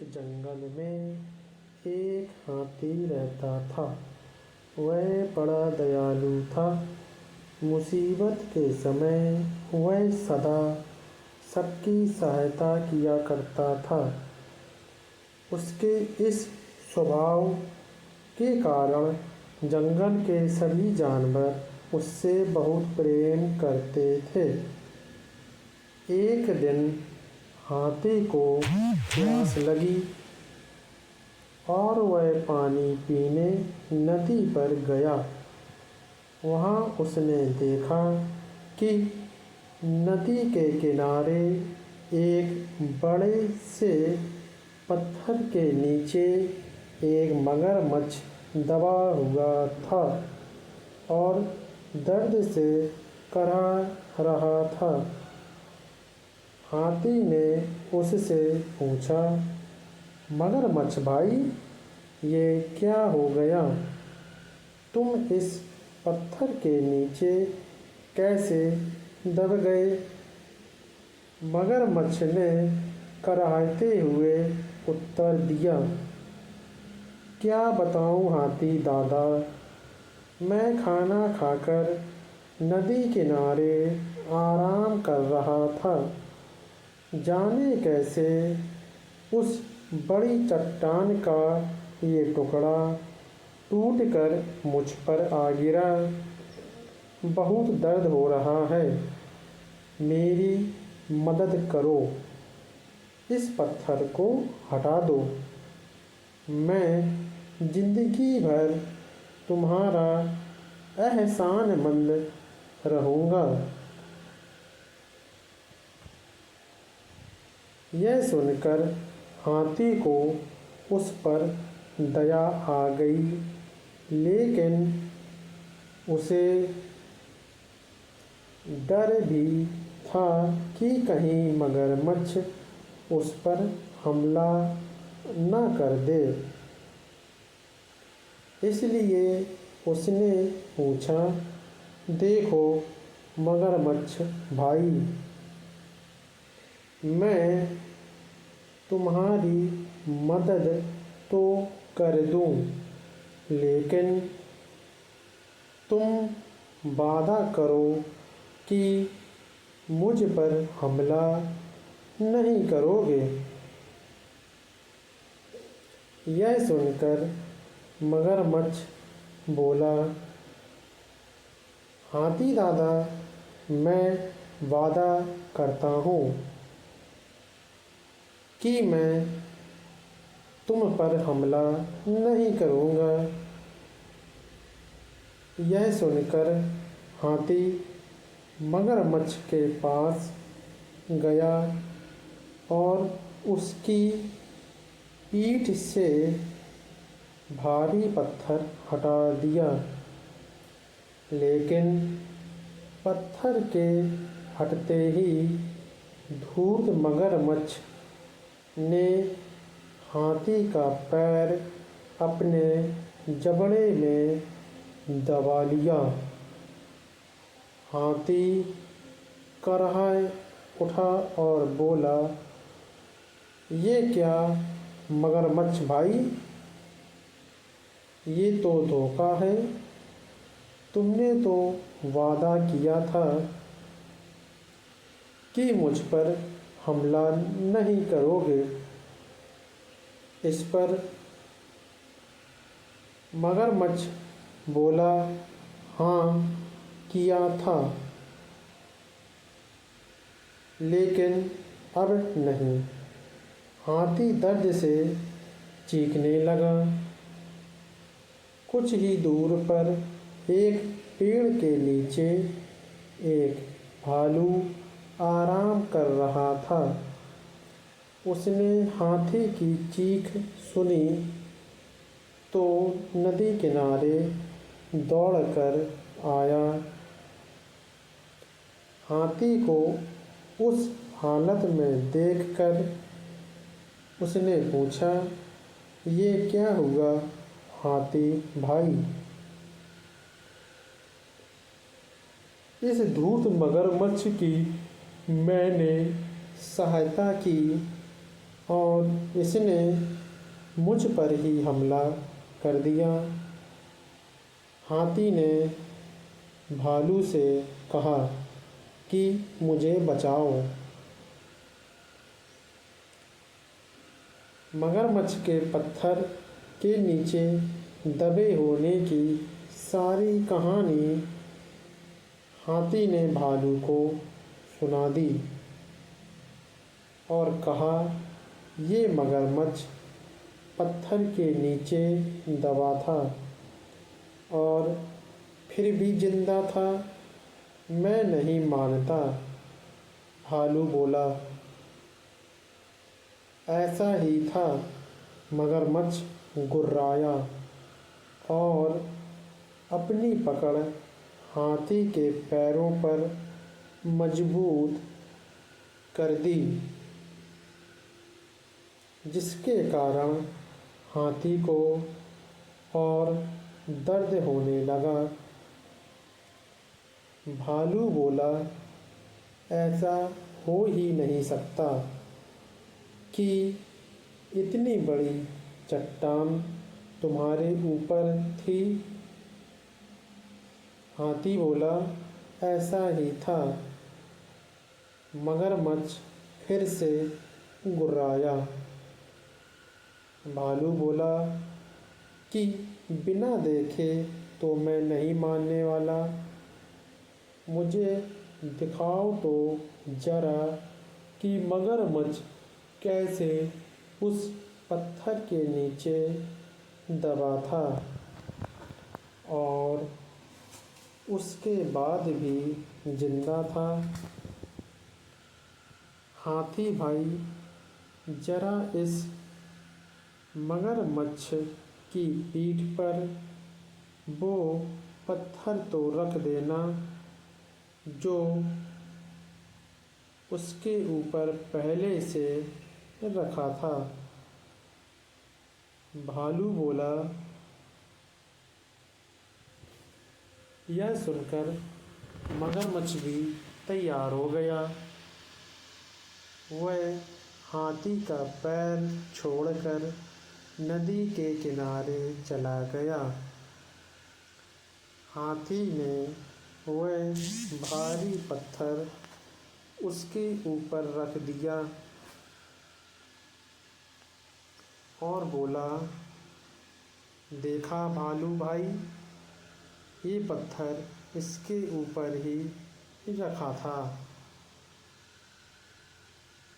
एक जंगल में एक हाथी रहता था। वह बड़ा दयालु था। मुसीबत के समय वह सदा सबकी सहायता किया करता था। उसके इस स्वभाव के कारण जंगल के सभी जानवर उससे बहुत प्रेम करते थे। एक दिन हाथी को प्यास लगी और वह पानी पीने नदी पर गया। वहाँ उसने देखा कि नदी के किनारे एक बड़े से पत्थर के नीचे एक मगरमच्छ दबा हुआ था और दर्द से कराह रहा था। हाथी ने उससे पूछा, मगरमच्छ भाई, ये क्या हो गया? तुम इस पत्थर के नीचे कैसे दब गए? मगरमच्छ ने कराहते हुए उत्तर दिया, क्या बताऊं हाथी दादा, मैं खाना खाकर नदी किनारे आराम कर रहा था। जाने कैसे उस बड़ी चट्टान का ये टुकड़ा टूटकर मुझ पर आ गिरा। बहुत दर्द हो रहा है, मेरी मदद करो, इस पत्थर को हटा दो। मैं जिंदगी भर तुम्हारा एहसानमंद रहूँगा। यह सुनकर हाथी को उस पर दया आ गई, लेकिन उसे डर भी था कि कहीं मगरमच्छ उस पर हमला न कर दे। इसलिए उसने पूछा, देखो मगरमच्छ भाई, मैं तुम्हारी मदद तो कर दूं, लेकिन तुम वादा करो कि मुझ पर हमला नहीं करोगे। यह सुनकर मगरमच्छ बोला, हाथी दादा, मैं वादा करता हूँ कि मैं तुम पर हमला नहीं करूँगा। यह सुनकर हाथी मगरमच्छ के पास गया और उसकी पीठ से भारी पत्थर हटा दिया, लेकिन पत्थर के हटते ही धूर्त मगरमच्छ ने हाथी का पैर अपने जबड़े में दबा लिया। हाथी कराह उठा और बोला, ये क्या मगरमच्छ भाई, ये तो धोखा है। तुमने तो वादा किया था कि मुझ पर हमला नहीं करोगे। इस पर मगरमच्छ बोला, हाँ किया था, लेकिन अब नहीं। हाथी दर्द से चीखने लगा। कुछ ही दूर पर एक पेड़ के नीचे एक भालू आराम कर रहा था। उसने हाथी की चीख सुनी तो नदी किनारे दौड़कर आया। हाथी को उस हालत में देखकर उसने पूछा, ये क्या हुआ हाथी भाई? इस धूर्त मगरमच्छ की मैंने सहायता की और इसने मुझ पर ही हमला कर दिया। हाथी ने भालू से कहा कि मुझे बचाओ। मगरमच्छ के पत्थर के नीचे दबे होने की सारी कहानी हाथी ने भालू को सुना दी और कहा, ये मगरमच्छ पत्थर के नीचे दबा था और फिर भी जिंदा था। मैं नहीं मानता। भालू बोला, ऐसा ही था। मगरमच्छ गुर्राया और अपनी पकड़ हाथी के पैरों पर मजबूत कर दी, जिसके कारण हाथी को और दर्द होने लगा। भालू बोला, ऐसा हो ही नहीं सकता कि इतनी बड़ी चट्टान तुम्हारे ऊपर थी। हाथी बोला, ऐसा ही था। मगरमच्छ फिर से गुर्राया। भालू बोला कि बिना देखे तो मैं नहीं मानने वाला। मुझे दिखाओ तो जरा कि मगरमच्छ कैसे उस पत्थर के नीचे दबा था और उसके बाद भी जिंदा था। हाथी भाई, जरा इस मगरमच्छ की पीठ पर वो पत्थर तो रख देना जो उसके ऊपर पहले से रखा था। भालू बोला। यह सुनकर मगरमच्छ भी तैयार हो गया। वह हाथी का पैर छोड़कर नदी के किनारे चला गया। हाथी ने वह भारी पत्थर उसके ऊपर रख दिया और बोला, देखा भालू भाई, ये पत्थर इसके ऊपर ही रखा था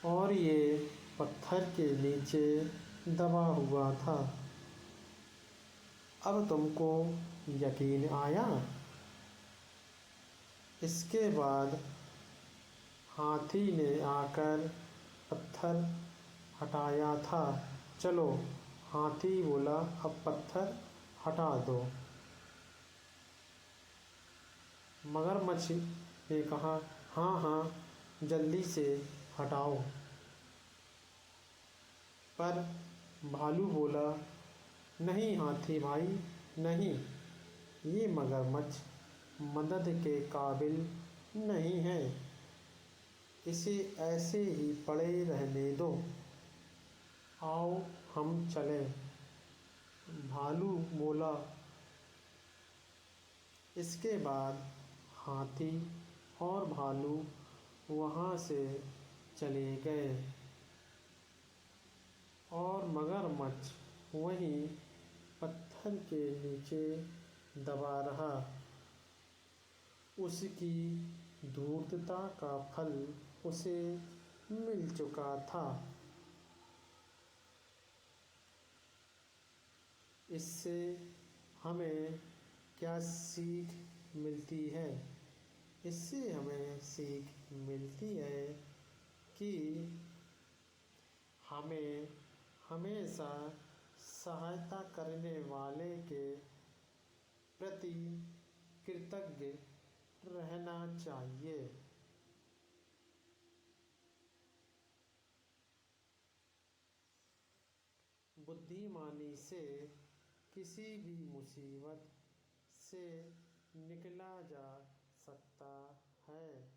और ये पत्थर के नीचे दबा हुआ था। अब तुमको यकीन आया? इसके बाद हाथी ने आकर पत्थर हटाया था। चलो, हाथी बोला, अब पत्थर हटा दो। मगरमच्छ ने कहा, हाँ हाँ, जल्दी से हटाओ। पर भालू बोला, नहीं हाथी भाई, नहीं, ये मगरमच्छ मदद के काबिल नहीं है। इसे ऐसे ही पड़े रहने दो। आओ हम चलें। भालू बोला। इसके बाद हाथी और भालू वहाँ से चले गए और मगरमच्छ वहीं पत्थर के नीचे दबा रहा। उसकी धूर्तता का फल उसे मिल चुका था। इससे हमें क्या सीख मिलती है? इससे हमें सीख मिलती है कि हमें हमेशा सहायता करने वाले के प्रति कृतज्ञ रहना चाहिए। बुद्धिमानी से किसी भी मुसीबत से निकला जा सकता है।